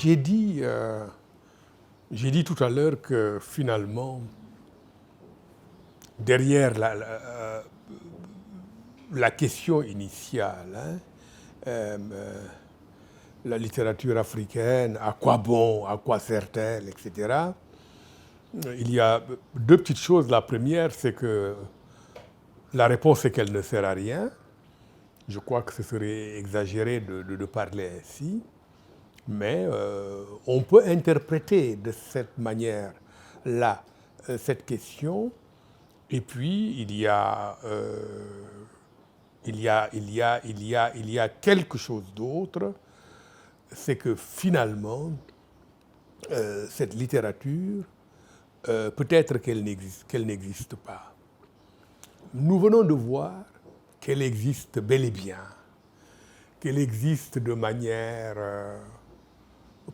j'ai dit tout à l'heure que finalement, derrière la question initiale, hein, la littérature africaine, à quoi bon, à quoi sert-elle, etc. Il y a deux petites choses. La première, c'est que la réponse est qu'elle ne sert à rien. Je crois que ce serait exagéré de parler ainsi. Mais on peut interpréter de cette manière-là cette question. Et puis, il y a quelque chose d'autre, c'est que finalement, cette littérature, peut-être qu'elle n'existe pas. Nous venons de voir qu'elle existe bel et bien, qu'elle existe de manière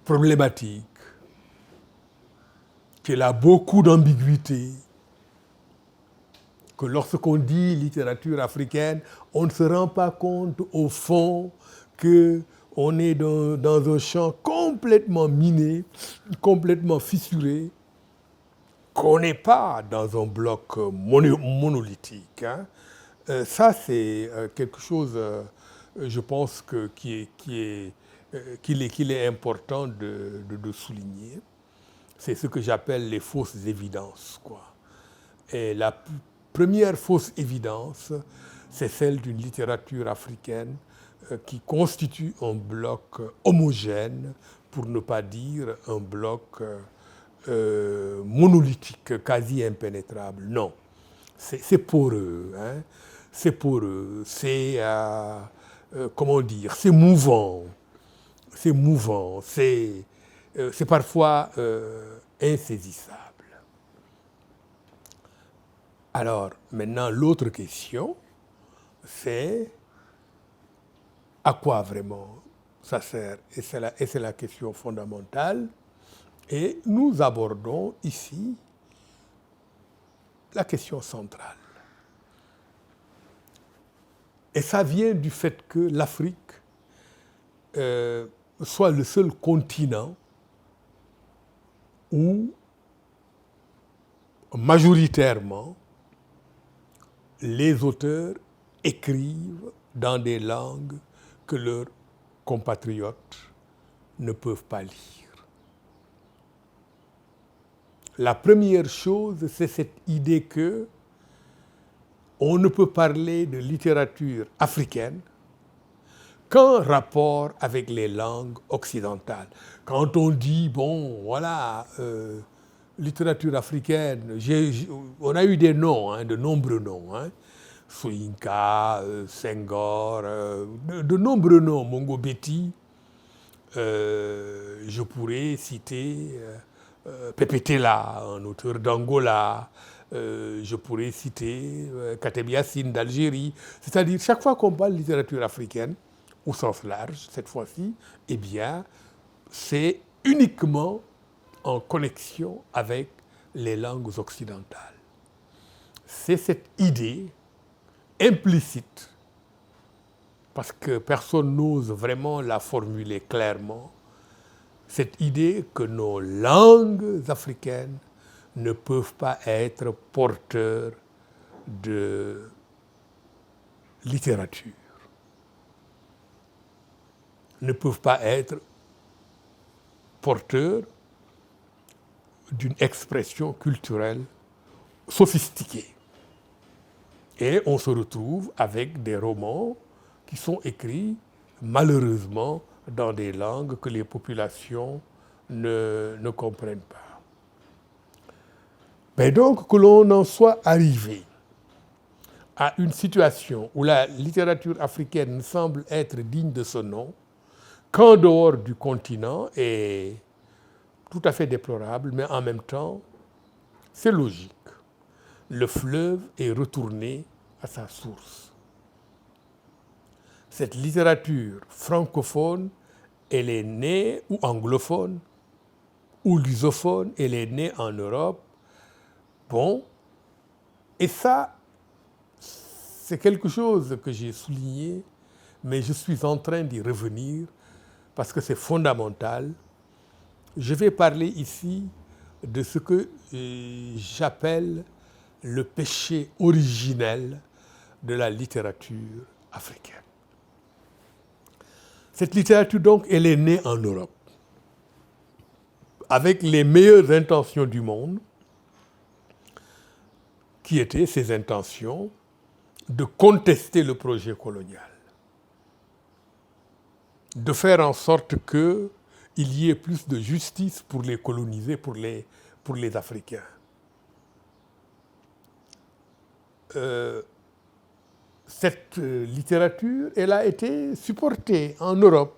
problématique, qu'elle a beaucoup d'ambiguïté, que lorsqu'on dit littérature africaine, on ne se rend pas compte au fond qu'on est dans un champ complètement miné, complètement fissuré, qu'on n'est pas dans un bloc monolithique. Hein. Ça, c'est quelque chose, je pense, qu'il est important de souligner. C'est ce que j'appelle les fausses évidences, quoi. Et la première fausse évidence, c'est celle d'une littérature africaine qui constitue un bloc homogène, pour ne pas dire un bloc monolithique, quasi impénétrable. Non, c'est poreux, hein. C'est poreux, c'est, comment dire, c'est mouvant, c'est parfois insaisissable. Alors, maintenant, l'autre question, c'est à quoi vraiment ça sert? Et c'est la question fondamentale. Et nous abordons ici la question centrale. Et ça vient du fait que l'Afrique soit le seul continent où majoritairement les auteurs écrivent dans des langues que leurs compatriotes ne peuvent pas lire. La première chose, c'est cette idée que on ne peut parler de littérature africaine qu'en rapport avec les langues occidentales. Quand on dit, bon, voilà, littérature africaine, on a eu des noms, hein, de nombreux noms, hein, Soyinka, Senghor, de nombreux noms, Mongo Betty, je pourrais citer Pepe Tela, un auteur d'Angola, je pourrais citer Kateb Yassine d'Algérie. C'est-à-dire, chaque fois qu'on parle de littérature africaine, au sens large, cette fois-ci, eh bien, c'est uniquement en connexion avec les langues occidentales. C'est cette idée implicite, parce que personne n'ose vraiment la formuler clairement, cette idée que nos langues africaines ne peuvent pas être porteurs de littérature, ne peuvent pas être porteurs d'une expression culturelle sophistiquée. Et on se retrouve avec des romans qui sont écrits, malheureusement, dans des langues que les populations ne comprennent pas. Mais donc, que l'on en soit arrivé à une situation où la littérature africaine ne semble être digne de ce nom qu'en dehors du continent est tout à fait déplorable, mais en même temps, c'est logique. Le fleuve est retourné à sa source. Cette littérature francophone, elle est née, ou anglophone, ou lusophone, elle est née en Europe. Bon, et ça, c'est quelque chose que j'ai souligné, mais je suis en train d'y revenir parce que c'est fondamental. je vais parler ici de ce que j'appelle le péché originel de la littérature africaine. Cette littérature, donc, elle est née en Europe, avec les meilleures intentions du monde, qui étaient ces intentions de contester le projet colonial, de faire en sorte qu'il y ait plus de justice pour les colonisés, pour les Africains. Cette littérature, elle a été supportée en Europe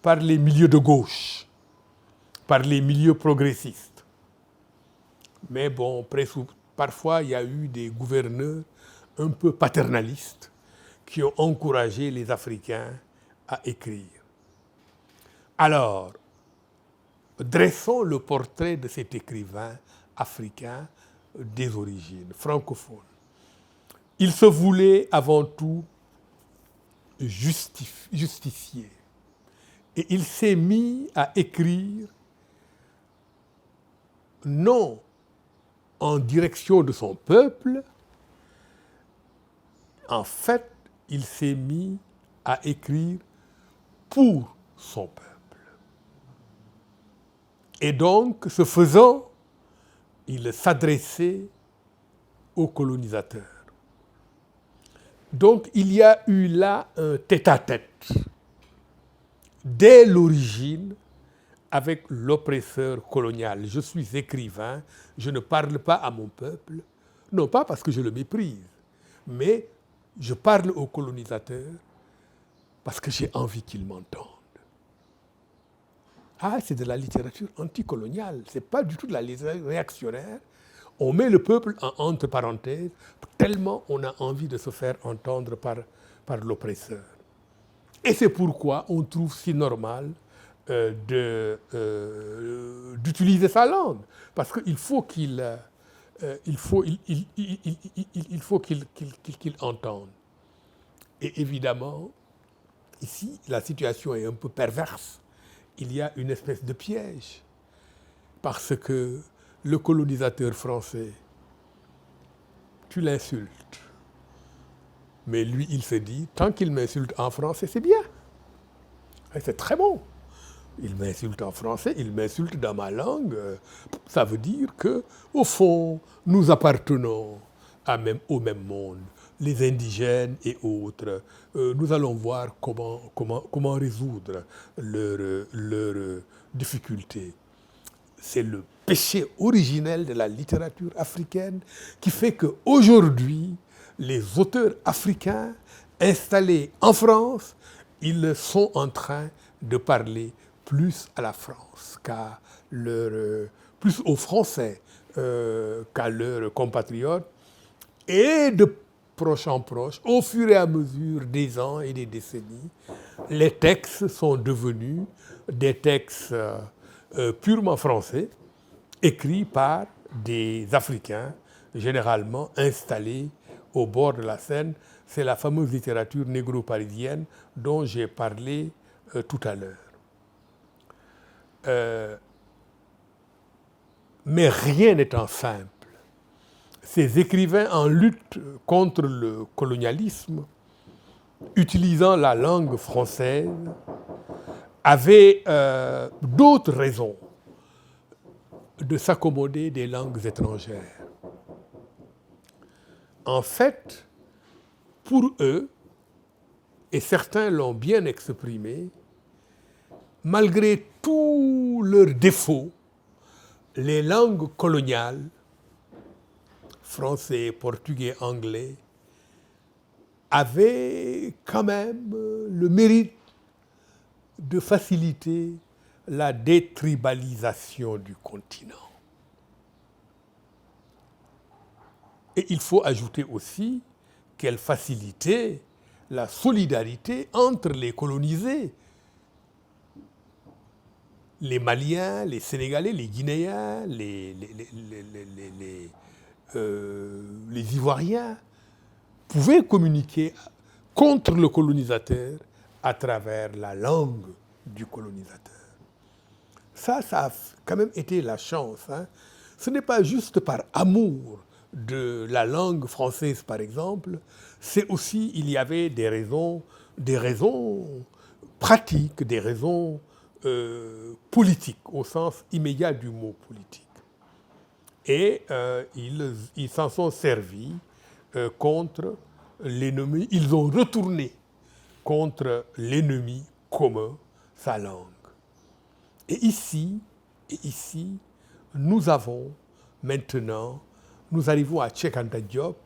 par les milieux de gauche, par les milieux progressistes. Mais bon, parfois, il y a eu des gouverneurs un peu paternalistes qui ont encouragé les Africains à écrire. Alors, dressons le portrait de cet écrivain africain des origines, francophone. Il se voulait avant tout justicier. Et il s'est mis à écrire non en direction de son peuple. En fait, il s'est mis à écrire pour son peuple. Et donc, ce faisant, il s'adressait aux colonisateurs. Donc, il y a eu là un tête-à-tête, dès l'origine, avec l'oppresseur colonial. Je suis écrivain, je ne parle pas à mon peuple, non pas parce que je le méprise, mais je parle aux colonisateurs parce que j'ai envie qu'ils m'entendent. Ah, c'est de la littérature anticoloniale, ce n'est pas du tout de la littérature réactionnaire. On met le peuple entre parenthèses, tellement on a envie de se faire entendre par l'oppresseur. Et c'est pourquoi on trouve si normal d'utiliser sa langue. Parce qu'il faut qu'il entende. Et évidemment, ici, la situation est un peu perverse. Il y a une espèce de piège. Parce que le colonisateur français, tu l'insultes. Mais lui, il se dit, tant qu'il m'insulte en français, c'est bien. Et c'est très bon. Il m'insulte en français, il m'insulte dans ma langue. Ça veut dire qu'au fond, nous appartenons au même monde, les indigènes et autres. Nous allons voir comment résoudre leurs difficultés. C'est le péché originel de la littérature africaine qui fait qu'aujourd'hui, les auteurs africains installés en France, ils sont en train de parler plus à la France, plus aux Français qu'à leurs compatriotes. Et de proche en proche, au fur et à mesure des ans et des décennies, les textes sont devenus des textes purement français, écrits par des Africains, généralement installés au bord de la Seine. C'est la fameuse littérature négro-parisienne dont j'ai parlé tout à l'heure. Mais rien n'étant simple, ces écrivains en lutte contre le colonialisme, utilisant la langue française, avaient d'autres raisons de s'accommoder des langues étrangères. En fait, pour eux, et certains l'ont bien exprimé, malgré tous leurs défauts, les langues coloniales, français, portugais, anglais, avaient quand même le mérite de faciliter la détribalisation du continent. Et il faut ajouter aussi qu'elles facilitaient la solidarité entre les colonisés. Les Maliens, les Sénégalais, les Guinéens, les Ivoiriens pouvaient communiquer contre le colonisateur à travers la langue du colonisateur. Ça a quand même été la chance. Hein. Ce n'est pas juste par amour de la langue française, par exemple, c'est aussi, il y avait des raisons pratiques, des raisons politiques, au sens immédiat du mot politique. Et ils s'en sont servis contre l'ennemi, ils ont retourné contre l'ennemi commun, sa langue. Et ici, nous avons maintenant, nous arrivons à Cheikh Anta Diop,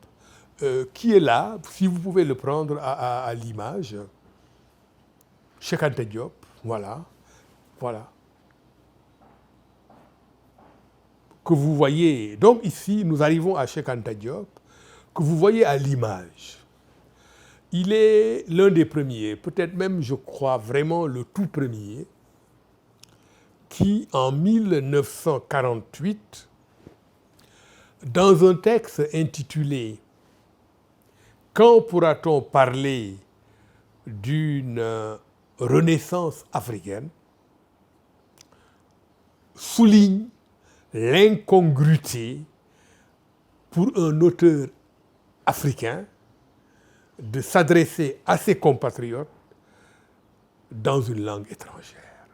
qui est là, si vous pouvez le prendre à l'image. Cheikh Anta Diop, voilà. Que vous voyez, donc ici, nous arrivons à Cheikh Anta Diop, que vous voyez à l'image. Il est l'un des premiers, peut-être même, je crois, vraiment le tout premier, qui, en 1948, dans un texte intitulé « Quand pourra-t-on parler d'une renaissance africaine ?» souligne l'incongruité pour un auteur africain de s'adresser à ses compatriotes dans une langue étrangère.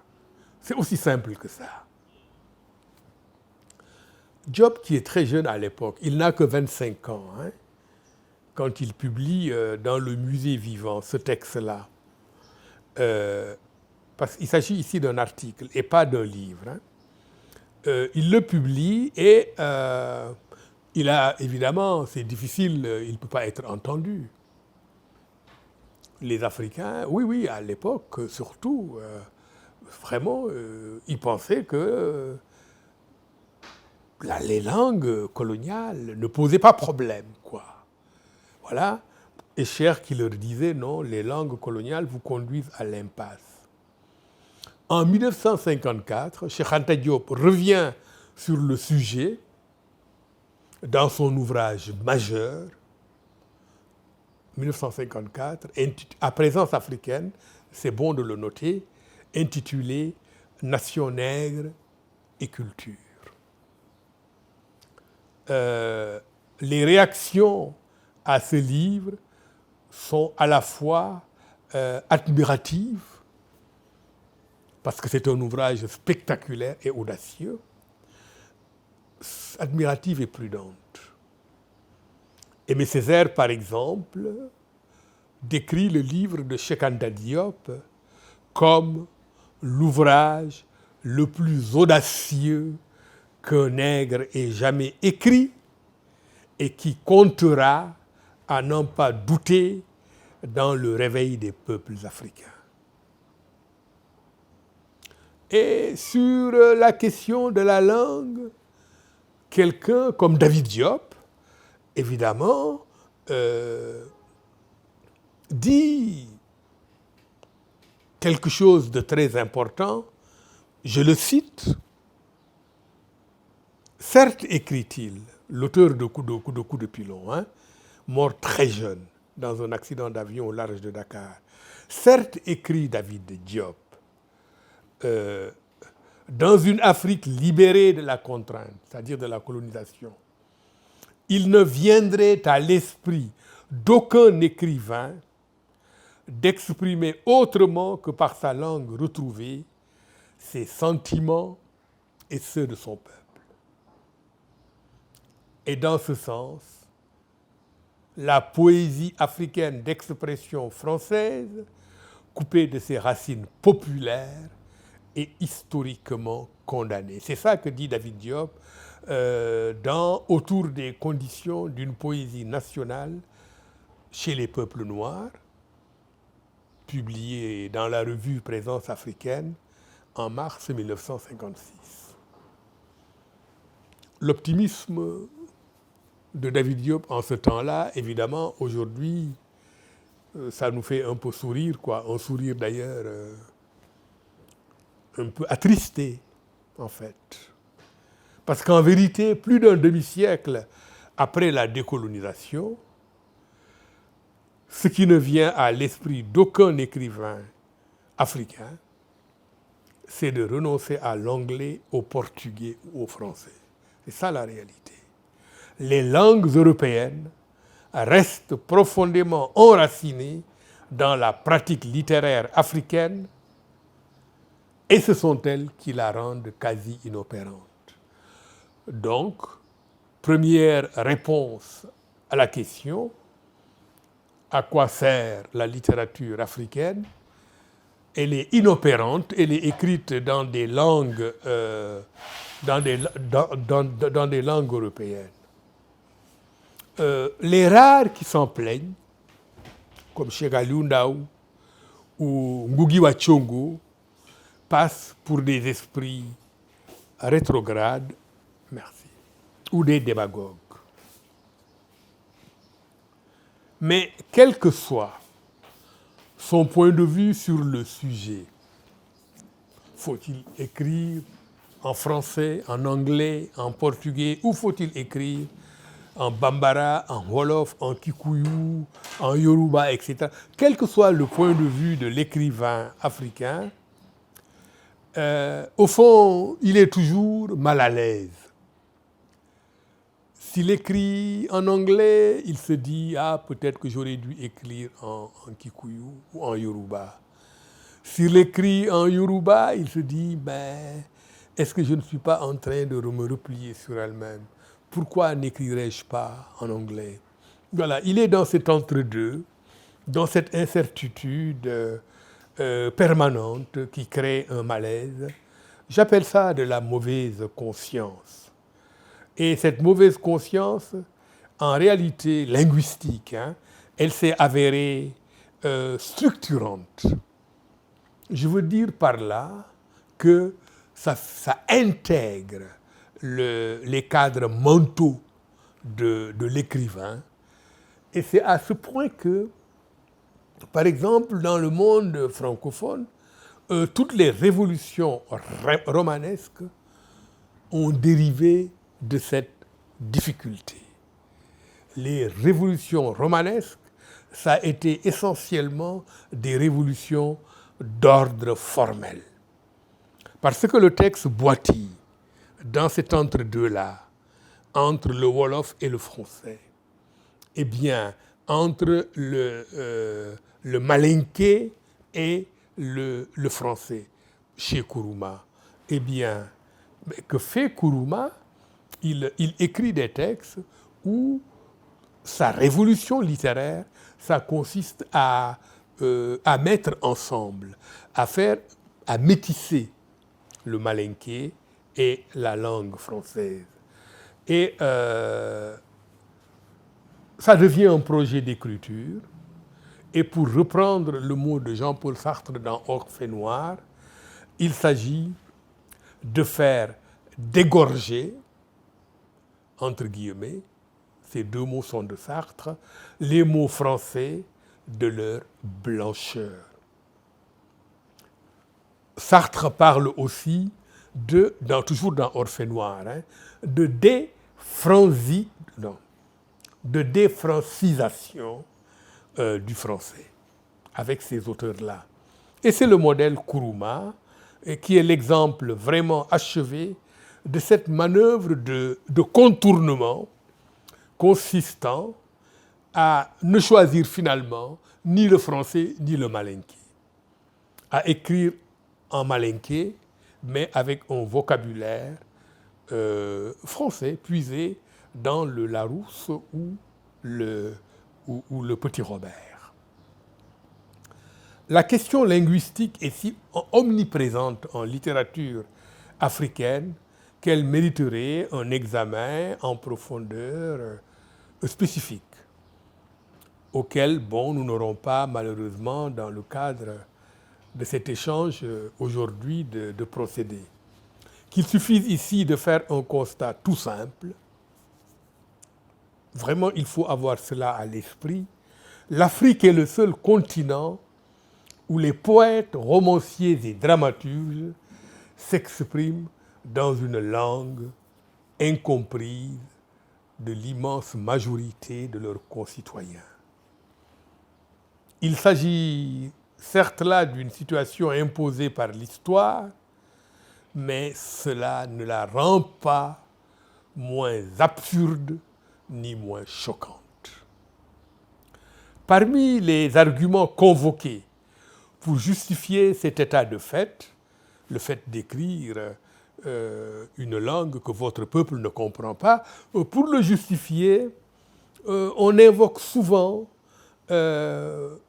C'est aussi simple que ça. Diop, qui est très jeune à l'époque, il n'a que 25 ans, hein, quand il publie dans le Musée vivant ce texte-là. Parce qu'il s'agit ici d'un article et pas d'un livre. Hein. Il le publie et il a, évidemment, c'est difficile, il ne peut pas être entendu. Les Africains, oui, à l'époque, surtout, vraiment, ils pensaient que les langues coloniales ne posaient pas problème, quoi. Voilà. Et Cher qui leur disait, non, les langues coloniales vous conduisent à l'impasse. En 1954, Cheikh Anta Diop revient sur le sujet dans son ouvrage majeur, 1954, à présence africaine, c'est bon de le noter, intitulé « Nation nègre et culture ». Les réactions à ce livre sont à la fois admiratives, parce que c'est un ouvrage spectaculaire et audacieux, admirative et prudente. Aimé Césaire, par exemple, décrit le livre de Cheikh Anta Diop comme l'ouvrage le plus audacieux qu'un nègre ait jamais écrit et qui comptera, à n'en pas douter, dans le réveil des peuples africains. Et sur la question de la langue, quelqu'un comme David Diop, évidemment, dit quelque chose de très important, je le cite, « Certes, écrit-il, l'auteur de Coup de pilon, hein, mort très jeune dans un accident d'avion au large de Dakar, certes, écrit David Diop, dans une Afrique libérée de la contrainte, c'est-à-dire de la colonisation, il ne viendrait à l'esprit d'aucun écrivain d'exprimer autrement que par sa langue retrouvée ses sentiments et ceux de son peuple. Et dans ce sens, la poésie africaine d'expression française, coupée de ses racines populaires, est historiquement condamnée. C'est ça que dit David Diop autour des conditions d'une poésie nationale chez les peuples noirs, publié dans la revue Présence africaine en mars 1956. L'optimisme de David Diop en ce temps-là, évidemment, aujourd'hui, ça nous fait un peu sourire, quoi. Un sourire d'ailleurs un peu attristé, en fait. Parce qu'en vérité, plus d'un demi-siècle après la décolonisation, ce qui ne vient à l'esprit d'aucun écrivain africain, c'est de renoncer à l'anglais, au portugais ou au français. C'est ça la réalité. Les langues européennes restent profondément enracinées dans la pratique littéraire africaine et ce sont elles qui la rendent quasi inopérante. Donc, première réponse à la question, à quoi sert la littérature africaine? Elle est inopérante, elle est écrite dans des langues, dans des langues européennes. Les rares qui s'en plaignent, comme Cheikh Aliou Ndao ou Ngugi wa Thiong'o, passent pour des esprits rétrogrades, merci, ou des démagogues. Mais quel que soit son point de vue sur le sujet, faut-il écrire en français, en anglais, en portugais, ou faut-il écrire en bambara, en wolof, en kikuyu, en yoruba, etc. Quel que soit le point de vue de l'écrivain africain, au fond, il est toujours mal à l'aise. S'il écrit en anglais, il se dit « Ah, peut-être que j'aurais dû écrire en kikuyu ou en yoruba ». S'il écrit en yoruba, il se dit « Ben, est-ce que je ne suis pas en train de me replier sur elle-même ? Pourquoi n'écrirais-je pas en anglais ?» Voilà, il est dans cet entre-deux, dans cette incertitude permanente qui crée un malaise. J'appelle ça de la mauvaise conscience. Et cette mauvaise conscience, en réalité linguistique, elle s'est avérée structurante. Je veux dire par là que ça intègre les cadres mentaux de l'écrivain. Et c'est à ce point que, par exemple, dans le monde francophone, toutes les révolutions romanesques ont dérivé de cette difficulté. Les révolutions romanesques, ça a été essentiellement des révolutions d'ordre formel. Parce que le texte boitille dans cet entre-deux-là, entre le wolof et le français, eh bien, entre le malinké et le français, chez Nkrumah, eh bien, que fait Nkrumah? Il écrit des textes où sa révolution littéraire, ça consiste à mettre ensemble, à métisser le malinké et la langue française. Et ça devient un projet d'écriture. Et pour reprendre le mot de Jean-Paul Sartre dans Orphée noire, il s'agit de faire dégorger, entre guillemets, ces deux mots sont de Sartre, les mots français de leur blancheur. Sartre parle aussi toujours dans Orphée noire, de défrancisation du français, avec ces auteurs-là. Et c'est le modèle Nkrumah, qui est l'exemple vraiment achevé de cette manœuvre de contournement consistant à ne choisir finalement ni le français ni le malinké, à écrire en malinké, mais avec un vocabulaire français puisé dans le Larousse ou le Petit Robert. La question linguistique est si omniprésente en littérature africaine qu'elle mériterait un examen en profondeur spécifique, auquel, nous n'aurons pas malheureusement dans le cadre de cet échange aujourd'hui de procéder. Qu'il suffise ici de faire un constat tout simple. Vraiment, il faut avoir cela à l'esprit. L'Afrique est le seul continent où les poètes, romanciers et dramaturges s'expriment dans une langue incomprise de l'immense majorité de leurs concitoyens. Il s'agit certes là d'une situation imposée par l'histoire, mais cela ne la rend pas moins absurde ni moins choquante. Parmi les arguments convoqués pour justifier cet état de fait, le fait d'écrire une langue que votre peuple ne comprend pas, pour le justifier, on invoque souvent le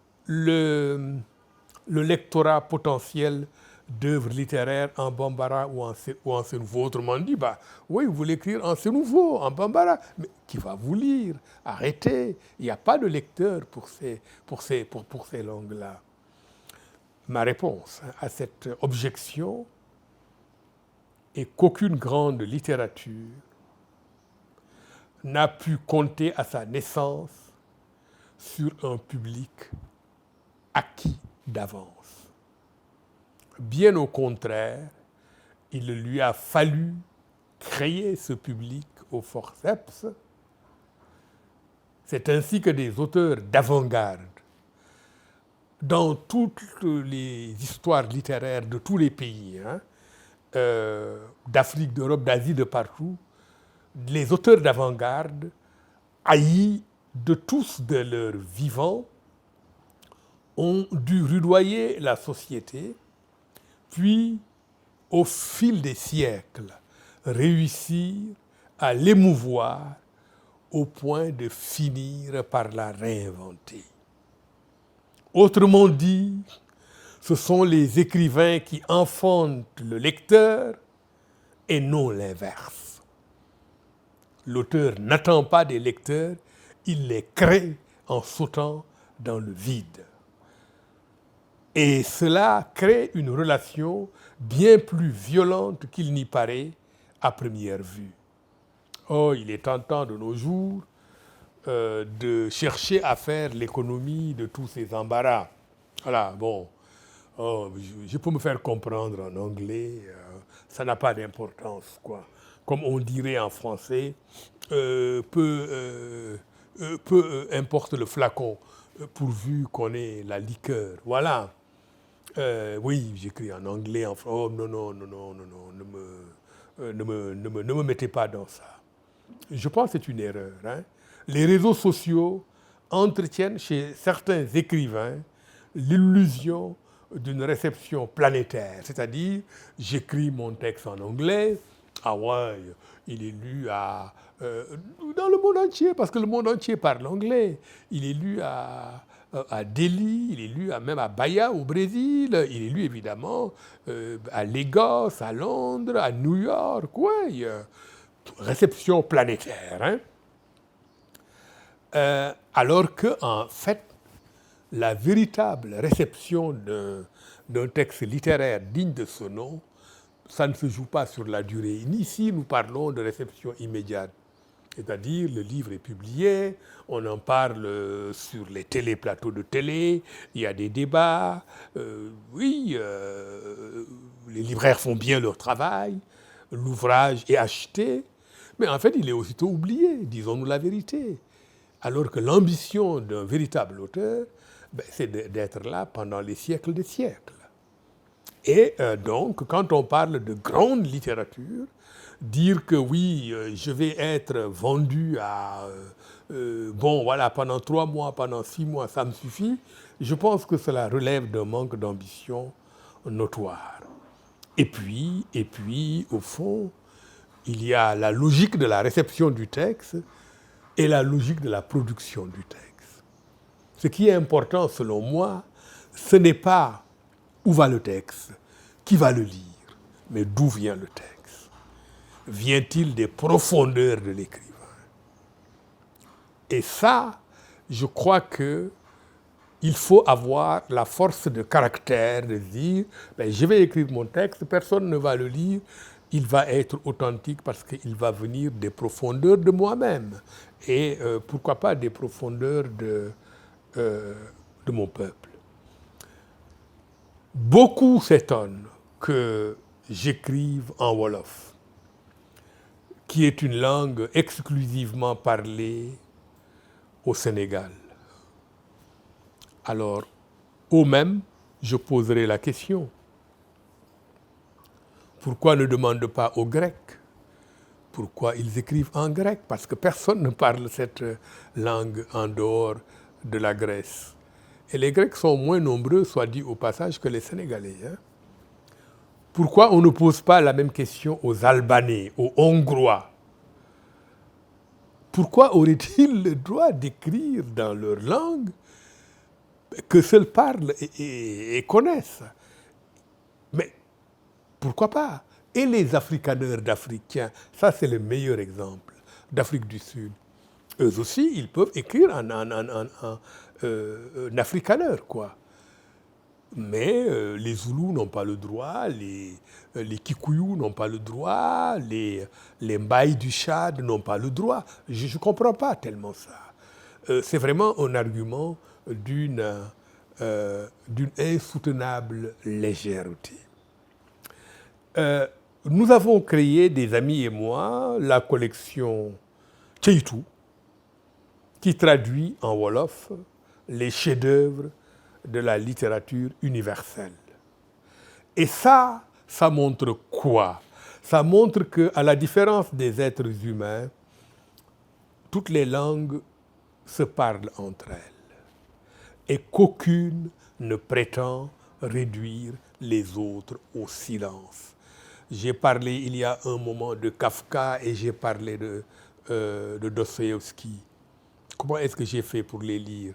lectorat potentiel d'œuvres littéraires en bambara ou en sénouveau. Autrement dit, oui, vous voulez écrire en sénouveau, en bambara, mais qui va vous lire? Arrêtez, il n'y a pas de lecteur pour ces langues-là. Ma réponse à cette objection est qu'aucune grande littérature n'a pu compter à sa naissance sur un public acquis d'avance. Bien au contraire, il lui a fallu créer ce public au forceps. C'est ainsi que des auteurs d'avant-garde, dans toutes les histoires littéraires de tous les pays, d'Afrique, d'Europe, d'Asie, de partout, les auteurs d'avant-garde, haïs de tous de leur vivant, ont dû rudoyer la société, puis, au fil des siècles, réussir à l'émouvoir au point de finir par la réinventer. Autrement dit, ce sont les écrivains qui enfantent le lecteur et non l'inverse. L'auteur n'attend pas des lecteurs, il les crée en sautant dans le vide. Et cela crée une relation bien plus violente qu'il n'y paraît à première vue. Oh, il est tentant de nos jours de chercher à faire l'économie de tous ces embarras. Voilà, bon, je peux me faire comprendre en anglais, ça n'a pas d'importance, quoi. Comme on dirait en français, peu importe le flacon, pourvu qu'on ait la liqueur. Voilà. Oui, j'écris en anglais, en français. Oh non, ne me mettez pas dans ça. Je pense que c'est une erreur. Les réseaux sociaux entretiennent chez certains écrivains l'illusion d'une réception planétaire. C'est-à-dire, j'écris mon texte en anglais, ah ouais, il est lu dans le monde entier, parce que le monde entier parle anglais. Il est lu à Delhi, il est lu même à Bahia au Brésil, il est lu évidemment à Lagos, à Londres, à New York, ouais, réception planétaire. Alors qu'en fait, la véritable réception d'un texte littéraire digne de ce nom, ça ne se joue pas sur la durée. Ici, nous parlons de réception immédiate. C'est-à-dire, le livre est publié, on en parle sur les téléplateaux de télé, il y a des débats, les libraires font bien leur travail, l'ouvrage est acheté, mais en fait, il est aussitôt oublié, disons-nous la vérité. Alors que l'ambition d'un véritable auteur, c'est d'être là pendant les siècles des siècles. Et donc, quand on parle de grande littérature, dire que oui, je vais être vendu pendant 3 mois, pendant 6 mois, ça me suffit, je pense que cela relève d'un manque d'ambition notoire. Et puis, au fond, il y a la logique de la réception du texte et la logique de la production du texte. Ce qui est important, selon moi, ce n'est pas où va le texte, qui va le lire, mais d'où vient le texte. Vient-il des profondeurs de l'écrivain? Et ça, je crois qu'il faut avoir la force de caractère de dire je vais écrire mon texte, personne ne va le lire, il va être authentique parce qu'il va venir des profondeurs de moi-même. Et pourquoi pas des profondeurs de mon peuple. Beaucoup s'étonnent que j'écrive en wolof, qui est une langue exclusivement parlée au Sénégal. Alors, au même, je poserai la question. Pourquoi ne demande pas aux Grecs? Pourquoi ils écrivent en grec? Parce que personne ne parle cette langue en dehors de la Grèce. Et les Grecs sont moins nombreux, soit dit au passage, que les Sénégalais. Hein. Pourquoi on ne pose pas la même question aux Albanais, aux Hongrois? Pourquoi auraient-ils le droit d'écrire dans leur langue que seuls parlent et connaissent? Mais pourquoi pas? Et les africaneurs d'Africains, ça c'est le meilleur exemple d'Afrique du Sud. Eux aussi, ils peuvent écrire en africaneur, quoi. Mais les Zoulous n'ont pas le droit, les Kikuyus n'ont pas le droit, les Mbaye du Tchad n'ont pas le droit. Je ne comprends pas tellement ça. C'est vraiment un argument d'une insoutenable légèreté. Nous avons créé, des amis et moi, la collection Tcheitou, qui traduit en Wolof les chefs-d'œuvre de la littérature universelle. Et ça montre quoi? Ça montre qu'à la différence des êtres humains, toutes les langues se parlent entre elles et qu'aucune ne prétend réduire les autres au silence. J'ai parlé il y a un moment de Kafka et j'ai parlé de Dostoïevski. Comment est-ce que j'ai fait pour les lire?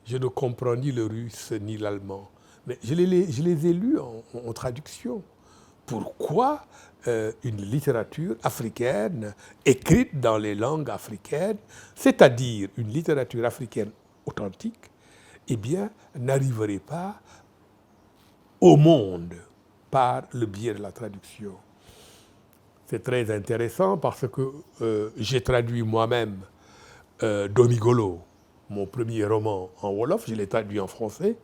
Je ne comprends ni le russe ni l'allemand. Mais je les ai lus en traduction. Pourquoi une littérature africaine écrite dans les langues africaines, c'est-à-dire une littérature africaine authentique, eh bien, n'arriverait pas au monde par le biais de la traduction? C'est très intéressant parce que j'ai traduit moi-même Domigolo, mon premier roman en Wolof, je l'ai traduit en français,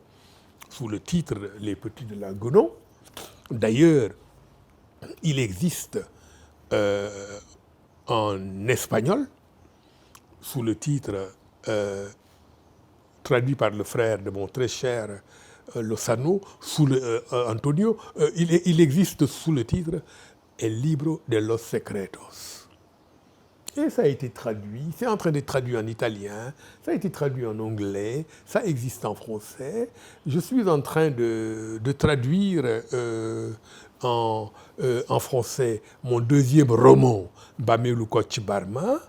sous le titre Les Petits de la Gonon. D'ailleurs, il existe en espagnol, sous le titre traduit par le frère de mon très cher Lozano, Antonio, il existe sous le titre El Libro de los Secretos. Et ça a été traduit, c'est en train d'être traduit en italien, ça a été traduit en anglais, ça existe en français. Je suis en train de traduire en français mon deuxième roman, Bamelu Koch Barma.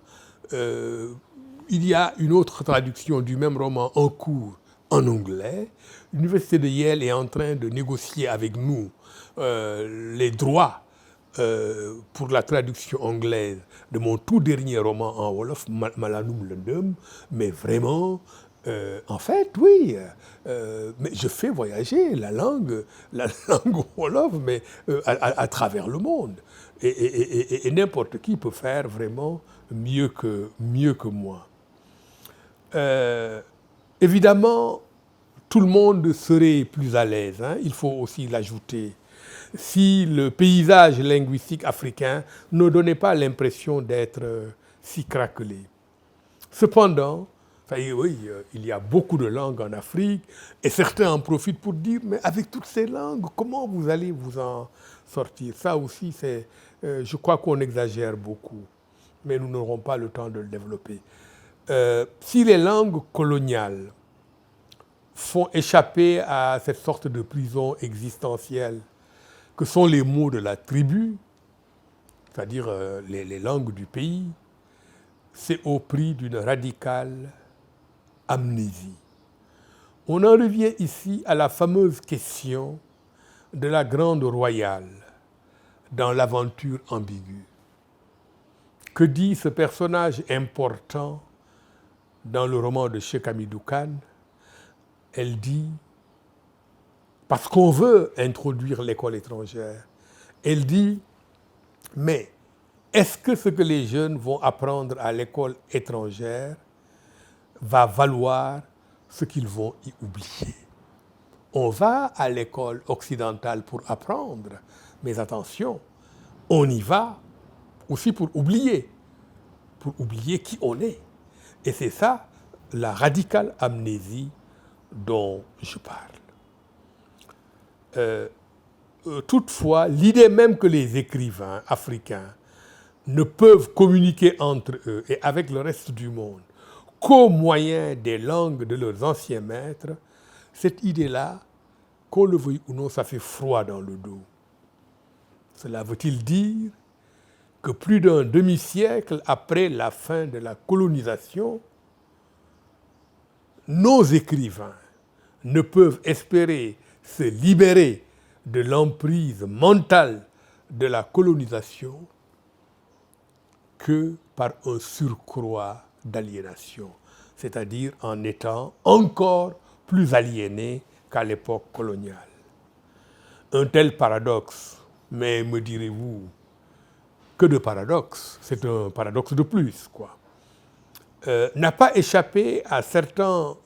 Il y a une autre traduction du même roman en cours en anglais. L'Université de Yale est en train de négocier avec nous les droits pour la traduction anglaise de mon tout dernier roman en Wolof, Malanum Lendum, mais vraiment, en fait, oui, mais je fais voyager la langue Wolof, mais à travers le monde. Et n'importe qui peut faire vraiment mieux que moi. Évidemment, tout le monde serait plus à l'aise, hein, il faut aussi l'ajouter, si le paysage linguistique africain ne donnait pas l'impression d'être si craquelé. Cependant, oui, il y a beaucoup de langues en Afrique et certains en profitent pour dire « mais avec toutes ces langues, comment vous allez vous en sortir ?» Ça aussi, je crois qu'on exagère beaucoup, mais nous n'aurons pas le temps de le développer. Si les langues coloniales font échapper à cette sorte de prison existentielle que sont les mots de la tribu, c'est-à-dire les langues du pays, c'est au prix d'une radicale amnésie. On en revient ici à la fameuse question de la grande royale dans l'aventure ambiguë. Que dit ce personnage important dans le roman de Cheikh Hamidou Kane? Elle dit, parce qu'on veut introduire l'école étrangère, elle dit, mais est-ce que ce que les jeunes vont apprendre à l'école étrangère va valoir ce qu'ils vont y oublier? On va à l'école occidentale pour apprendre, mais attention, on y va aussi pour oublier qui on est. Et c'est ça, la radicale amnésie dont je parle. toutefois, l'idée même que les écrivains africains ne peuvent communiquer entre eux et avec le reste du monde qu'au moyen des langues de leurs anciens maîtres, cette idée-là, qu'on le veuille ou non, ça fait froid dans le dos. Cela veut-il dire que plus d'un demi-siècle après la fin de la colonisation, nos écrivains ne peuvent espérer se libérer de l'emprise mentale de la colonisation que par un surcroît d'aliénation, c'est-à-dire en étant encore plus aliénés qu'à l'époque coloniale. Un tel paradoxe, mais me direz-vous, que de paradoxe, c'est un paradoxe de plus, quoi, n'a pas échappé à certains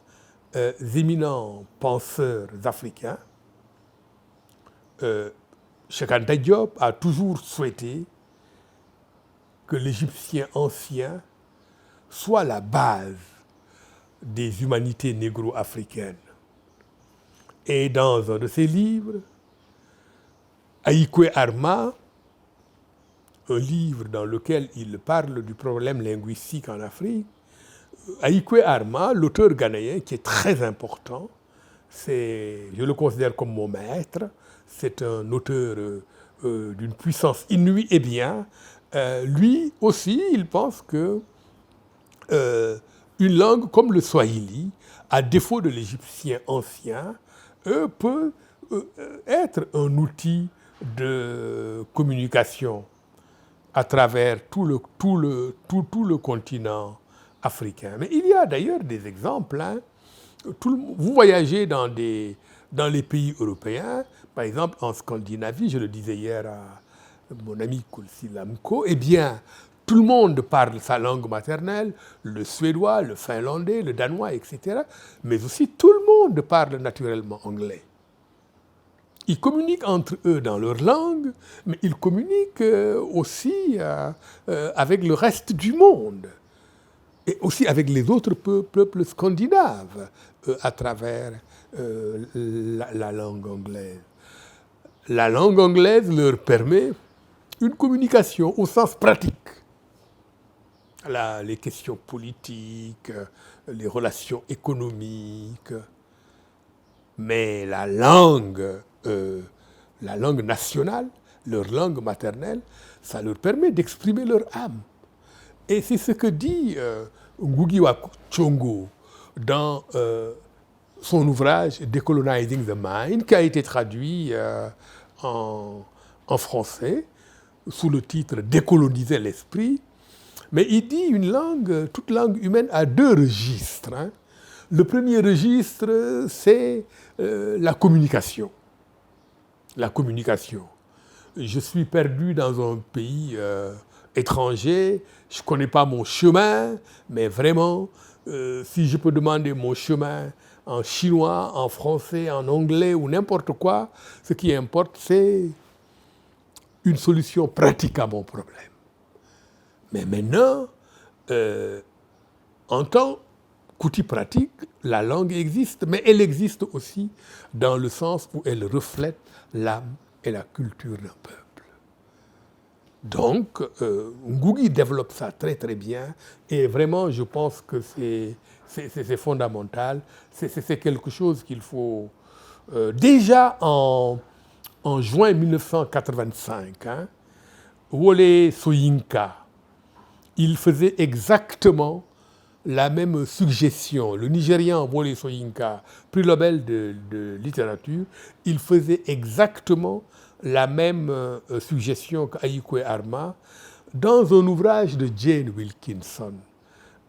éminents penseurs africains. Cheikh Anta Diop a toujours souhaité que l'Égyptien ancien soit la base des humanités négro-africaines. Et dans un de ses livres, Aïkwe Arma, un livre dans lequel il parle du problème linguistique en Afrique, Aïkwe Arma, l'auteur ghanéen qui est très important, je le considère comme mon maître, c'est un auteur d'une puissance inouïe, eh bien, lui aussi, il pense que une langue comme le swahili, à défaut de l'égyptien ancien, peut être un outil de communication à travers tout le continent africain. Mais il y a d'ailleurs des exemples. Hein. Vous voyagez dans les pays européens, par exemple en Scandinavie, je le disais hier à mon ami Kulsi Lamko, eh bien, tout le monde parle sa langue maternelle, le suédois, le finlandais, le danois, etc. Mais aussi tout le monde parle naturellement anglais. Ils communiquent entre eux dans leur langue, mais ils communiquent aussi avec le reste du monde. Et aussi avec les autres peuples scandinaves à travers la langue anglaise. La langue anglaise leur permet une communication au sens pratique. Les questions politiques, les relations économiques. Mais la langue nationale, leur langue maternelle, ça leur permet d'exprimer leur âme. Et c'est ce que dit Ngugi wa Thiong'o dans son ouvrage Decolonizing the Mind, qui a été traduit en français sous le titre Décoloniser l'esprit. Mais il dit toute langue humaine a deux registres. Hein. Le premier registre, c'est la communication. La communication. Je suis perdu dans un pays étranger, je ne connais pas mon chemin, mais vraiment, si je peux demander mon chemin en chinois, en français, en anglais ou n'importe quoi, ce qui importe, c'est une solution pratique à mon problème. Mais maintenant, en tant qu'outil pratique, la langue existe, mais elle existe aussi dans le sens où elle reflète l'âme et la culture d'un peuple. Donc, Ngugi développe ça très très bien et vraiment je pense que c'est fondamental, c'est quelque chose qu'il faut... déjà en juin 1985, hein, Wole Soyinka, il faisait exactement la même suggestion. Le Nigérian Wole Soyinka, prix Nobel de littérature, il faisait exactement la même suggestion qu'Aïkwe Arma dans un ouvrage de Jane Wilkinson,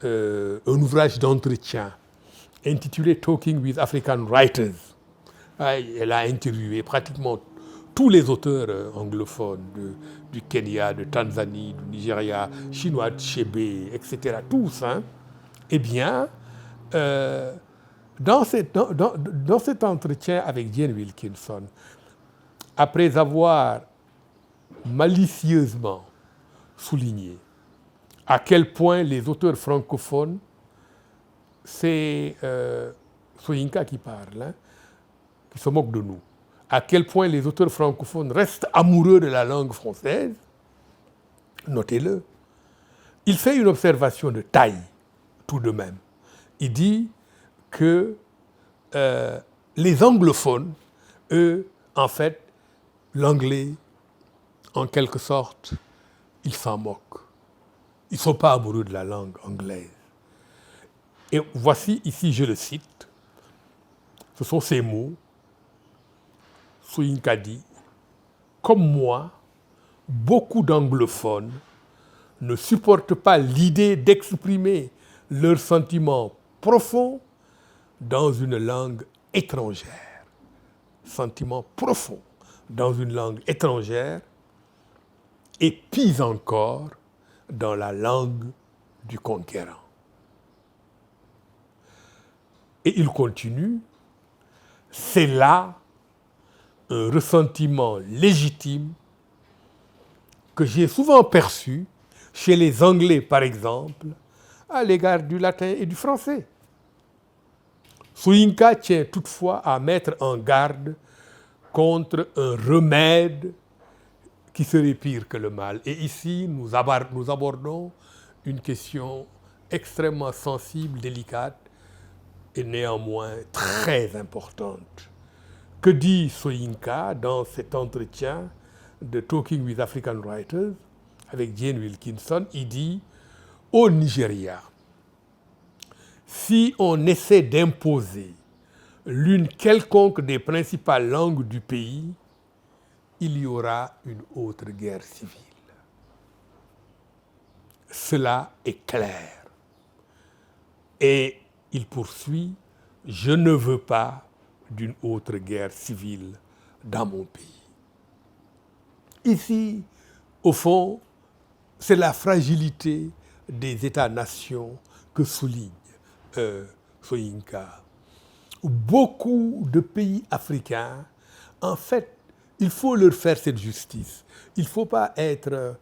un ouvrage d'entretien intitulé Talking with African Writers. Elle a interviewé pratiquement tous les auteurs anglophones du Kenya, de Tanzanie, du Nigeria, chinois de Chébé, etc. Tous. Hein. Eh bien, dans cet entretien avec Jane Wilkinson, après avoir malicieusement souligné à quel point les auteurs francophones, c'est Soyinka qui parle, hein, qui se moquent de nous, à quel point les auteurs francophones restent amoureux de la langue française, notez-le, il fait une observation de taille, tout de même. Il dit que les anglophones, eux, en fait, l'anglais, en quelque sorte, ils s'en moquent. Ils ne sont pas amoureux de la langue anglaise. Et voici, ici, je le cite, ce sont ces mots. Soyinka dit, comme moi, beaucoup d'anglophones ne supportent pas l'idée d'exprimer leurs sentiments profonds dans une langue étrangère. Sentiments profonds dans une langue étrangère et pis encore dans la langue du conquérant. Et il continue, c'est là un ressentiment légitime que j'ai souvent perçu chez les Anglais, par exemple, à l'égard du latin et du français. Soyinka tient toutefois à mettre en garde contre un remède qui serait pire que le mal. Et ici, nous abordons une question extrêmement sensible, délicate et néanmoins très importante. Que dit Soyinka dans cet entretien de Talking with African Writers avec Jane Wilkinson? Il dit, au Nigeria, si on essaie d'imposer l'une quelconque des principales langues du pays, il y aura une autre guerre civile. Cela est clair. Et il poursuit, je ne veux pas d'une autre guerre civile dans mon pays. Ici, au fond, c'est la fragilité des États-nations que souligne Soyinka. Beaucoup de pays africains, en fait, il faut leur faire cette justice. Il ne faut pas être,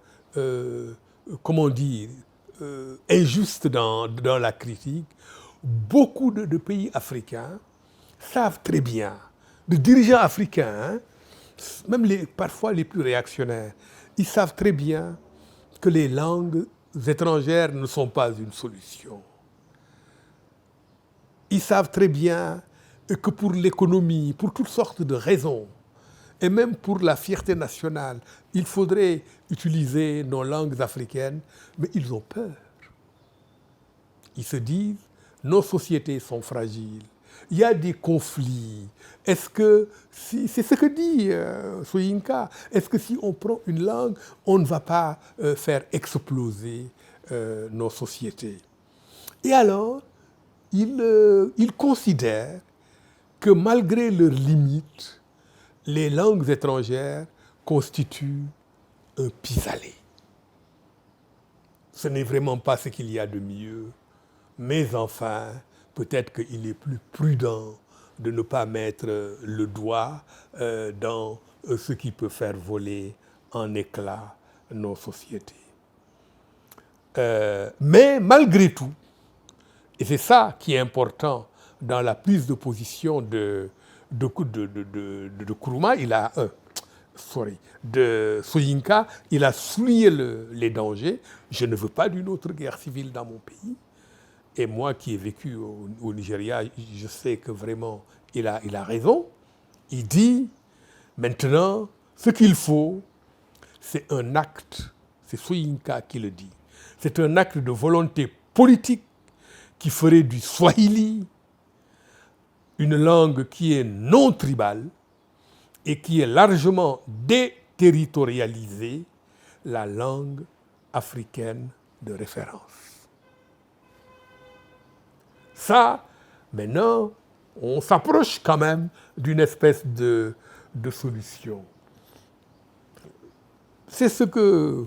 comment dire, injuste dans la critique. Beaucoup de pays africains savent très bien, de dirigeants africains, même parfois les plus réactionnaires, ils savent très bien que les langues étrangères ne sont pas une solution. Ils savent très bien que pour l'économie, pour toutes sortes de raisons, et même pour la fierté nationale, il faudrait utiliser nos langues africaines, mais ils ont peur. Ils se disent, nos sociétés sont fragiles, il y a des conflits. Est-ce que, c'est ce que dit Soyinka, est-ce que si on prend une langue, on ne va pas faire exploser nos sociétés? Et alors, il considère que malgré leurs limites, les langues étrangères constituent un pis-aller. Ce n'est vraiment pas ce qu'il y a de mieux, mais enfin, peut-être qu'il est plus prudent de ne pas mettre le doigt dans ce qui peut faire voler en éclats nos sociétés. Mais malgré tout, et c'est ça qui est important dans la prise de position de Nkrumah, de Soyinka, il a souligné les dangers. Je ne veux pas d'une autre guerre civile dans mon pays. Et moi qui ai vécu au Nigeria, je sais que vraiment, il a raison. Il dit, maintenant, ce qu'il faut, c'est un acte, c'est Soyinka qui le dit, c'est un acte de volonté politique qui ferait du Swahili une langue qui est non tribale et qui est largement déterritorialisée, la langue africaine de référence. Ça, maintenant, on s'approche quand même d'une espèce de solution. C'est ce que,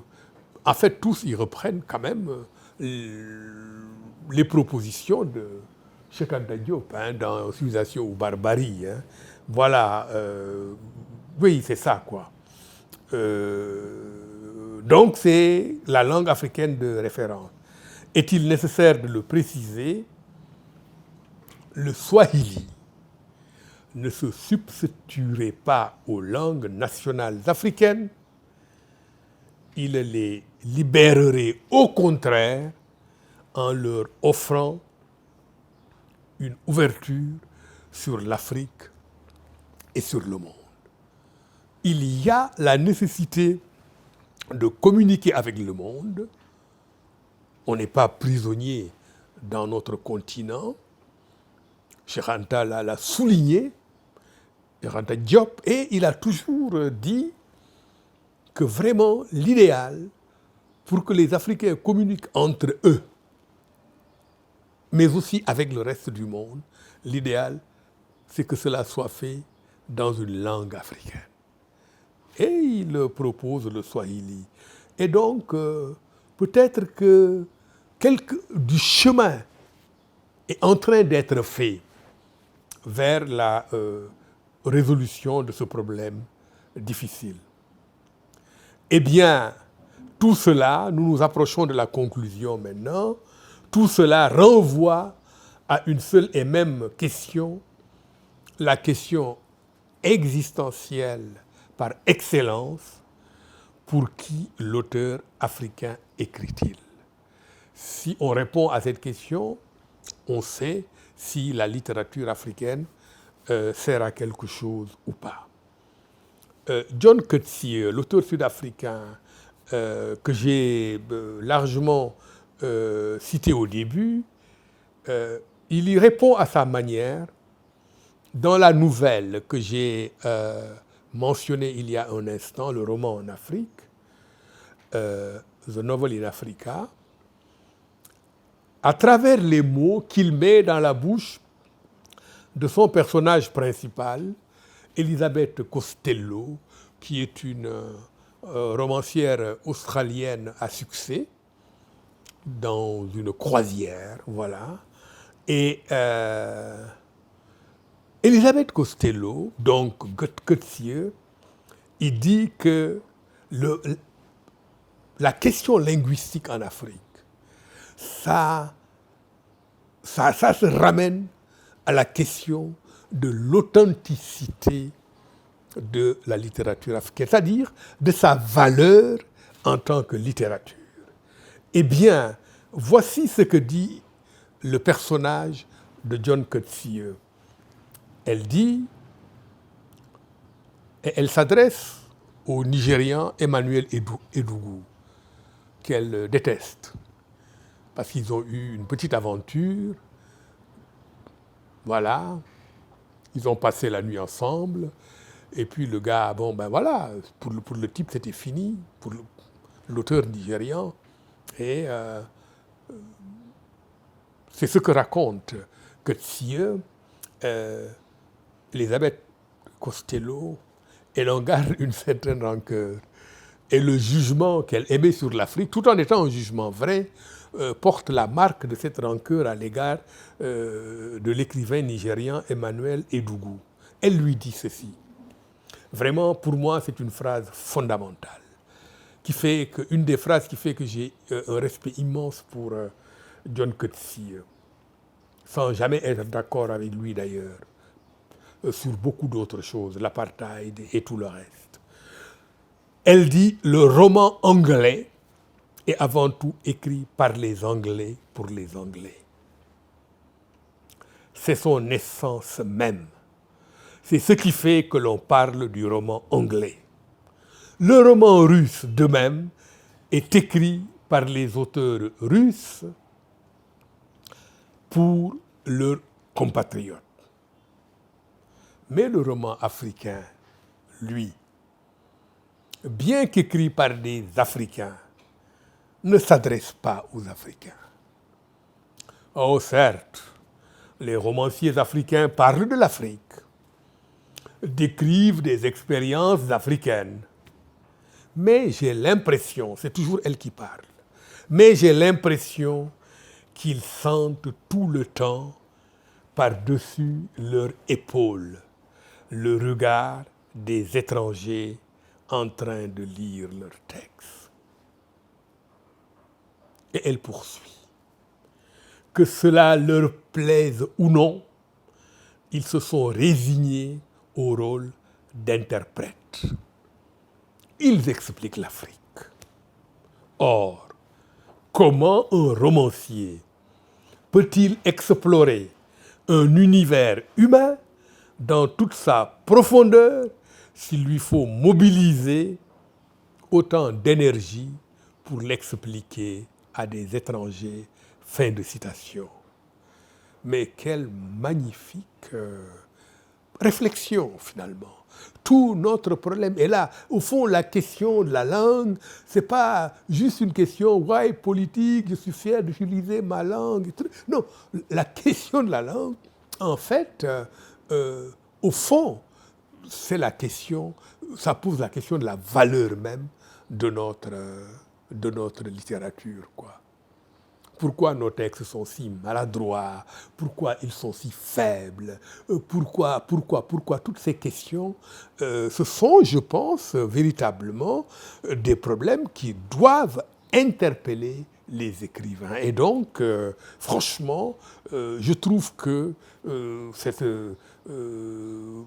en fait, tous y reprennent quand même les propositions de Cheikh Anta Diop dans Civilisation ou Barbarie. Voilà, oui, c'est ça, quoi. Donc, c'est la langue africaine de référence. Est-il nécessaire de le préciser? Le Swahili ne se substituerait pas aux langues nationales africaines, il les libérerait au contraire en leur offrant une ouverture sur l'Afrique et sur le monde. Il y a la nécessité de communiquer avec le monde. On n'est pas prisonnier dans notre continent. Cheikh Anta l'a souligné, Cheikh Anta Diop, et il a toujours dit que vraiment l'idéal pour que les Africains communiquent entre eux, mais aussi avec le reste du monde, l'idéal, c'est que cela soit fait dans une langue africaine. Et il propose le Swahili. Et donc, peut-être que du chemin est en train d'être fait vers la résolution de ce problème difficile. Eh bien, tout cela, nous nous approchons de la conclusion maintenant, tout cela renvoie à une seule et même question, la question existentielle par excellence: pour qui l'auteur africain écrit-il? Si on répond à cette question, on sait si la littérature africaine sert à quelque chose ou pas. John Coetzee, l'auteur sud-africain que j'ai largement cité au début, il y répond à sa manière dans la nouvelle que j'ai mentionnée il y a un instant, le roman en Afrique, The Novel in Africa, à travers les mots qu'il met dans la bouche de son personnage principal, Elizabeth Costello, qui est une romancière australienne à succès, dans une croisière, voilà. Et Elizabeth Costello, donc Coetzee, il dit que la question linguistique en Afrique, ça se ramène à la question de l'authenticité de la littérature africaine, c'est-à-dire de sa valeur en tant que littérature. Eh bien, voici ce que dit le personnage de John Coetzee. Elle dit, et elle s'adresse au Nigérian Emmanuel Edougou, qu'elle déteste, parce qu'ils ont eu une petite aventure, voilà, ils ont passé la nuit ensemble, et puis le gars, bon ben voilà, pour le type c'était fini, pour l'auteur nigérian, et c'est ce que raconte Coetzee. Elisabeth Costello, elle en garde une certaine rancœur. Et le jugement qu'elle émet sur l'Afrique, tout en étant un jugement vrai, porte la marque de cette rancœur à l'égard de l'écrivain nigérian Emmanuel Edougou. Elle lui dit ceci. Vraiment, pour moi, c'est une phrase fondamentale, une des phrases qui fait que j'ai un respect immense pour John Coetzee, sans jamais être d'accord avec lui d'ailleurs, sur beaucoup d'autres choses, l'apartheid et tout le reste. Elle dit « Le roman anglais est avant tout écrit par les Anglais pour les Anglais. C'est son essence même. C'est ce qui fait que l'on parle du roman anglais. Le roman russe, de même, est écrit par les auteurs russes pour leurs compatriotes. Mais le roman africain, lui, bien qu'écrit par des Africains, ne s'adresse pas aux Africains. Oh certes, les romanciers africains parlent de l'Afrique, décrivent des expériences africaines, mais j'ai l'impression, c'est toujours elle qui parle, mais j'ai l'impression qu'ils sentent tout le temps par-dessus leur épaule le regard des étrangers en train de lire leur texte. Et elle poursuit. Que cela leur plaise ou non, ils se sont résignés au rôle d'interprètes. Ils expliquent l'Afrique. Or, comment un romancier peut-il explorer un univers humain dans toute sa profondeur s'il lui faut mobiliser autant d'énergie pour l'expliquer à des étrangers? Fin de citation. Mais quelle magnifique réflexion finalement. Tout notre problème est là. Au fond, la question de la langue, c'est pas juste une question ouais, politique, je suis fier d'utiliser ma langue. Non, la question de la langue, en fait, au fond, c'est la question, ça pose la question de la valeur même de notre littérature, quoi. Pourquoi nos textes sont si maladroits? Pourquoi ils sont si faibles? Pourquoi? Toutes ces questions, ce sont, je pense, véritablement des problèmes qui doivent interpeller les écrivains. Et donc, franchement, je trouve que cette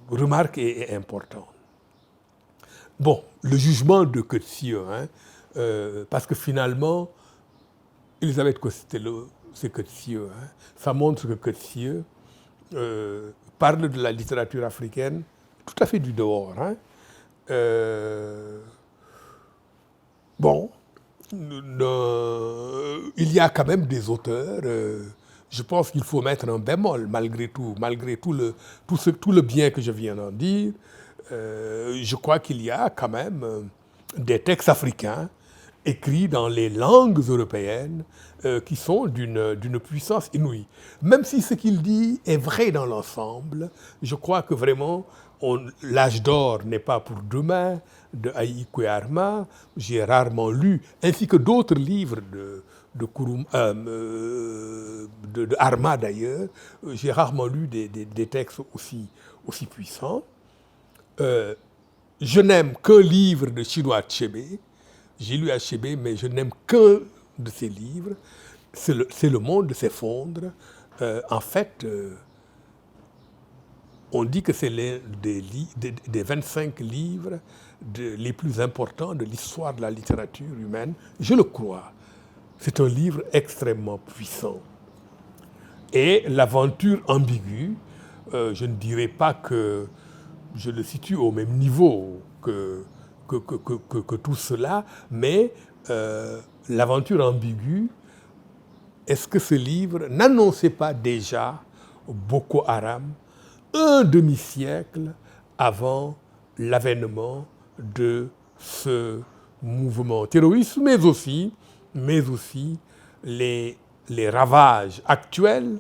remarque est importante. Bon, le jugement de Coetzee, parce que finalement, Elisabeth Costello, c'est Coetzee. Ça montre que Coetzee parle de la littérature africaine tout à fait du dehors. Bon, il y a quand même des auteurs. Je pense qu'il faut mettre un bémol malgré tout le bien que je viens d'en dire. Je crois qu'il y a quand même des textes africains écrits dans les langues européennes qui sont d'une puissance inouïe. Même si ce qu'il dit est vrai dans l'ensemble, je crois que vraiment, l'âge d'or n'est pas pour demain, de Haï Kouarma, j'ai rarement lu, ainsi que d'autres livres de Arma d'ailleurs, j'ai rarement lu des textes aussi puissants. Je n'aime qu'un livre de Chinua Achebe. J'ai lu Achebe, mais je n'aime qu'un de ses livres. C'est le monde s'effondre. En fait, on dit que c'est l'un des 25 livres les plus importants de l'histoire de la littérature humaine. Je le crois. C'est un livre extrêmement puissant. Et l'aventure ambiguë, je ne dirais pas que je le situe au même niveau que tout cela, mais l'aventure ambiguë, est-ce que ce livre n'annonçait pas déjà Boko Haram un demi-siècle avant l'avènement de ce mouvement terroriste, mais aussi les ravages actuels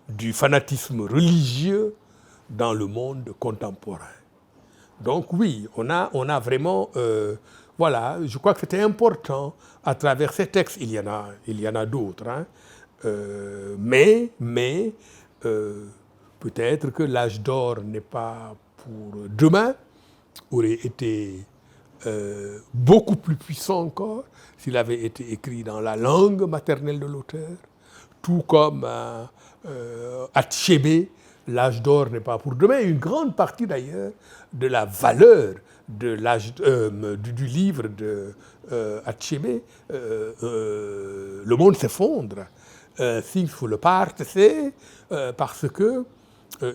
du fanatisme religieux dans le monde contemporain. Donc oui, on a vraiment, voilà, je crois que c'était important à travers ces textes. Il y en a d'autres, mais peut-être que l'âge d'or n'est pas pour demain, aurait été beaucoup plus puissant encore s'il avait été écrit dans la langue maternelle de l'auteur, tout comme Achebe, l'âge d'or n'est pas pour demain. Une grande partie d'ailleurs de la valeur du livre de Achebe, Le monde s'effondre, Things Fall Apart, c'est parce que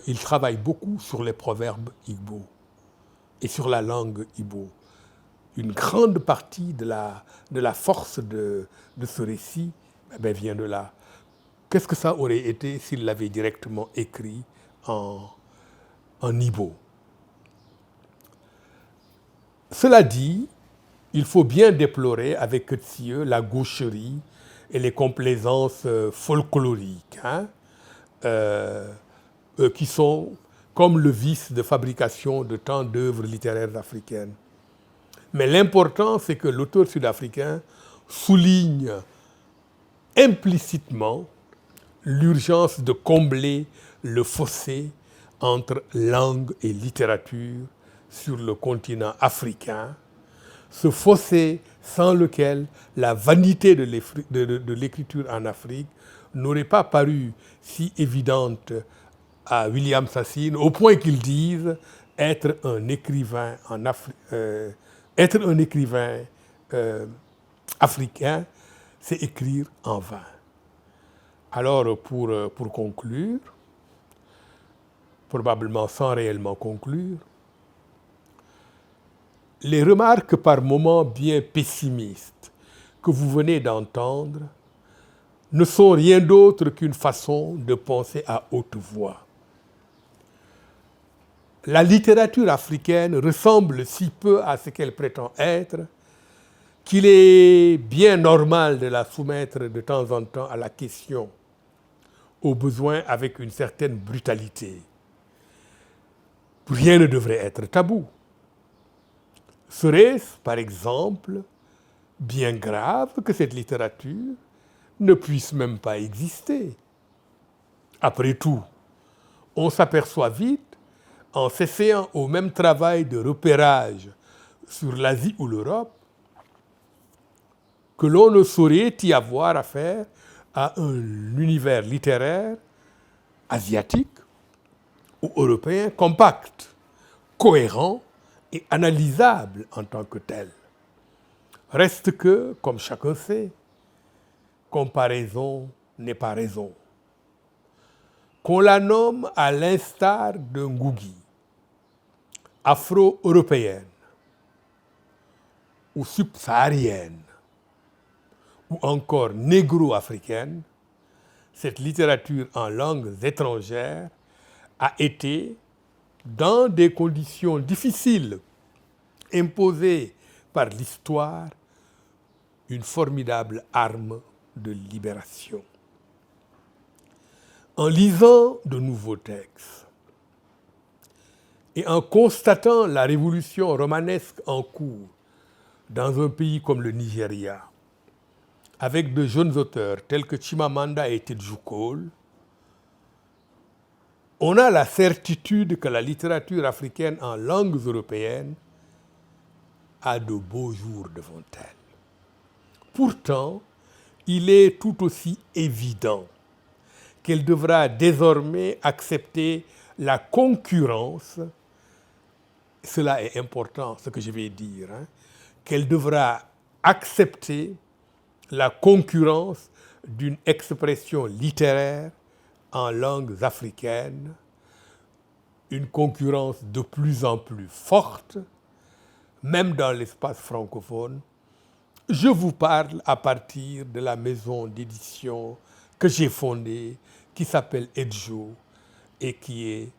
il travaille beaucoup sur les proverbes Igbo et sur la langue Igbo. Une grande partie de la force de ce récit vient de là. Qu'est-ce que ça aurait été s'il l'avait directement écrit en Igbo? Cela dit, il faut bien déplorer avec Coetzee la gaucherie et les complaisances folkloriques, qui sont comme le vice de fabrication de tant d'œuvres littéraires africaines. Mais l'important, c'est que l'auteur sud-africain souligne implicitement l'urgence de combler le fossé entre langue et littérature sur le continent africain, ce fossé sans lequel la vanité de l'écriture en Afrique n'aurait pas paru si évidente à William Sassine, au point qu'ils disent être un écrivain africain, c'est écrire en vain. Alors, pour conclure, probablement sans réellement conclure, les remarques par moments bien pessimistes que vous venez d'entendre ne sont rien d'autre qu'une façon de penser à haute voix. La littérature africaine ressemble si peu à ce qu'elle prétend être qu'il est bien normal de la soumettre de temps en temps à la question, au besoin avec une certaine brutalité. Rien ne devrait être tabou. Serait-ce, par exemple, bien grave que cette littérature ne puisse même pas exister? Après tout, on s'aperçoit vite, en s'essayant au même travail de repérage sur l'Asie ou l'Europe, que l'on ne saurait y avoir affaire à un univers littéraire asiatique ou européen compact, cohérent et analysable en tant que tel. Reste que, comme chacun sait, comparaison n'est pas raison. Qu'on la nomme à l'instar d'un Ngugi, afro-européenne ou subsaharienne, ou encore négro-africaine, cette littérature en langues étrangères a été, dans des conditions difficiles, imposée par l'histoire, une formidable arme de libération. En lisant de nouveaux textes et en constatant la révolution romanesque en cours dans un pays comme le Nigeria, avec de jeunes auteurs tels que Chimamanda et Teju Cole, on a la certitude que la littérature africaine en langues européennes a de beaux jours devant elle. Pourtant, il est tout aussi évident qu'elle devra désormais accepter la concurrence, cela est important ce que je vais dire, qu'elle devra accepter la concurrence d'une expression littéraire en langues africaines, une concurrence de plus en plus forte, même dans l'espace francophone. Je vous parle à partir de la maison d'édition que j'ai fondée, qui s'appelle Edjo, et qui est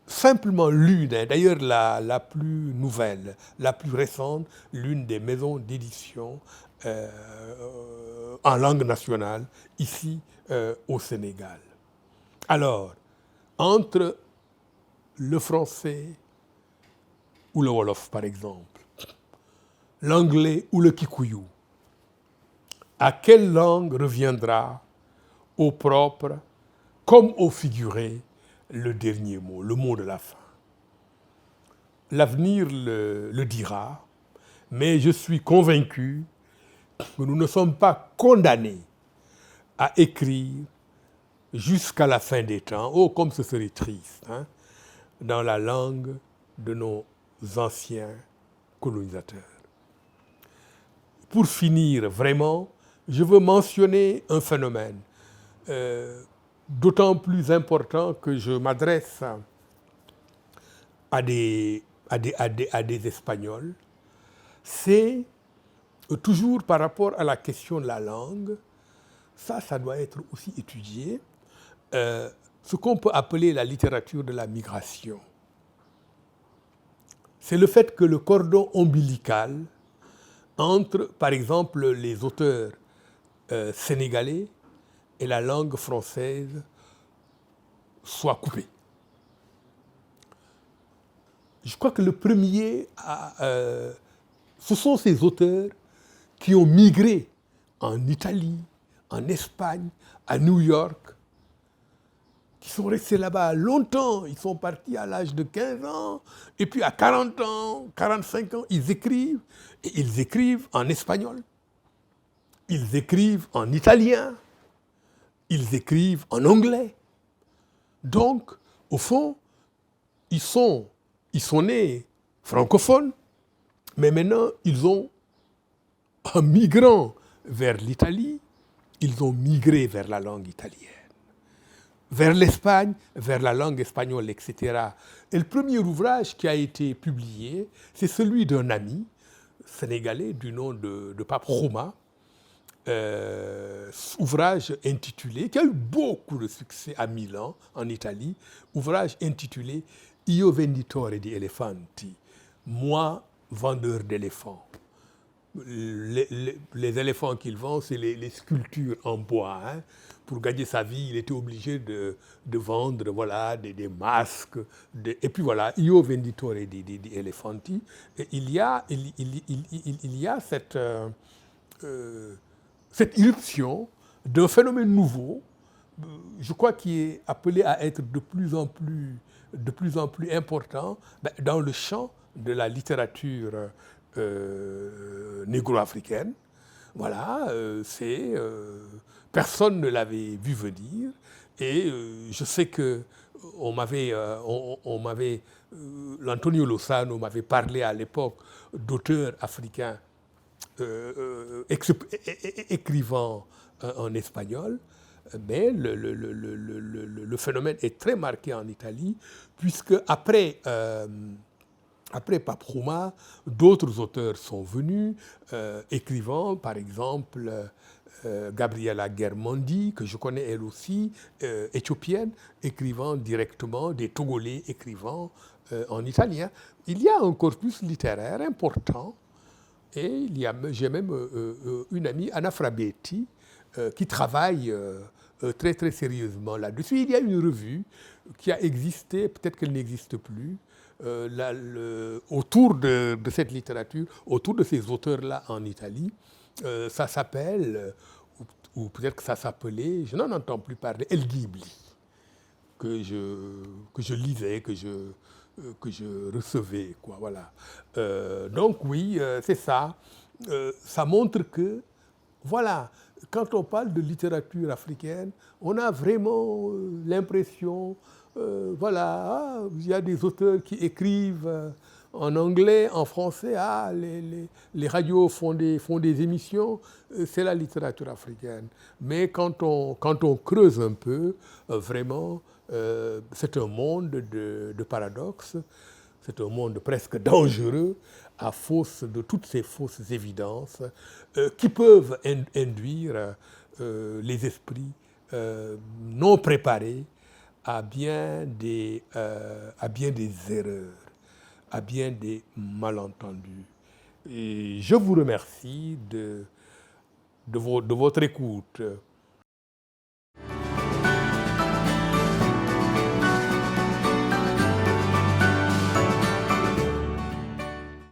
simplement l'une, d'ailleurs la plus nouvelle, la plus récente, l'une des maisons d'édition en langue nationale, ici au Sénégal. Alors, entre le français ou le wolof, par exemple, l'anglais ou le kikuyu, à quelle langue reviendra au propre comme au figuré le dernier mot, le mot de la fin? L'avenir le dira, mais je suis convaincu que nous ne sommes pas condamnés à écrire jusqu'à la fin des temps, oh comme ce serait triste, dans la langue de nos anciens colonisateurs. Pour finir, vraiment, je veux mentionner un phénomène d'autant plus important que je m'adresse à des Espagnols. C'est toujours par rapport à la question de la langue, ça doit être aussi étudié, ce qu'on peut appeler la littérature de la migration. C'est le fait que le cordon ombilical entre, par exemple, les auteurs sénégalais et la langue française soit coupé. Je crois que le premier, ce sont ces auteurs qui ont migré en Italie, en Espagne, à New York, qui sont restés là-bas longtemps. Ils sont partis à l'âge de 15 ans, et puis à 40 ans, 45 ans, ils écrivent, et ils écrivent en espagnol, ils écrivent en italien, ils écrivent en anglais. Donc, au fond, ils sont nés francophones, mais maintenant, en migrant vers l'Italie, ils ont migré vers la langue italienne, vers l'Espagne, vers la langue espagnole, etc. Et le premier ouvrage qui a été publié, c'est celui d'un ami sénégalais du nom de Pape Roma, ouvrage intitulé, qui a eu beaucoup de succès à Milan, en Italie, ouvrage intitulé Io venditore di elefanti, moi vendeur d'éléphants. Les éléphants qu'il vend, c'est les sculptures en bois. Hein. Pour gagner sa vie, il était obligé de vendre voilà, des masques. Et puis voilà, Io venditore di elefanti. Et il y a cette irruption d'un phénomène nouveau, je crois, qui est appelé à être de plus en plus important dans le champ de la littérature négro-africaine. Voilà, personne ne l'avait vu venir, et je sais que l'Antonio Lozano m'avait parlé à l'époque d'auteurs africains écrivant en espagnol, mais le phénomène est très marqué en Italie, puisque après Pape Roma, d'autres auteurs sont venus, écrivant, par exemple, Gabriela Germondi, que je connais elle aussi, éthiopienne, écrivant directement, des Togolais écrivant en italien. Il y a un corpus littéraire important, et j'ai même une amie, Anna Frabetti, qui travaille très très sérieusement là-dessus. Il y a une revue qui a existé, peut-être qu'elle n'existe plus, autour de cette littérature, autour de ces auteurs-là en Italie. Ça s'appelle, ou peut-être que ça s'appelait, je n'en entends plus parler, El Ghibli, que je lisais, que je recevais, quoi, voilà. Donc oui, c'est ça. Ça montre que, voilà, quand on parle de littérature africaine, on a vraiment l'impression, voilà, il y a des auteurs qui écrivent en anglais, en français, les radios font des émissions, c'est la littérature africaine. Mais quand on creuse un peu, vraiment, c'est un monde de paradoxes, c'est un monde presque dangereux, à force de toutes ces fausses évidences qui peuvent induire les esprits non préparés à bien des erreurs, à bien des malentendus. Et je vous remercie de votre écoute.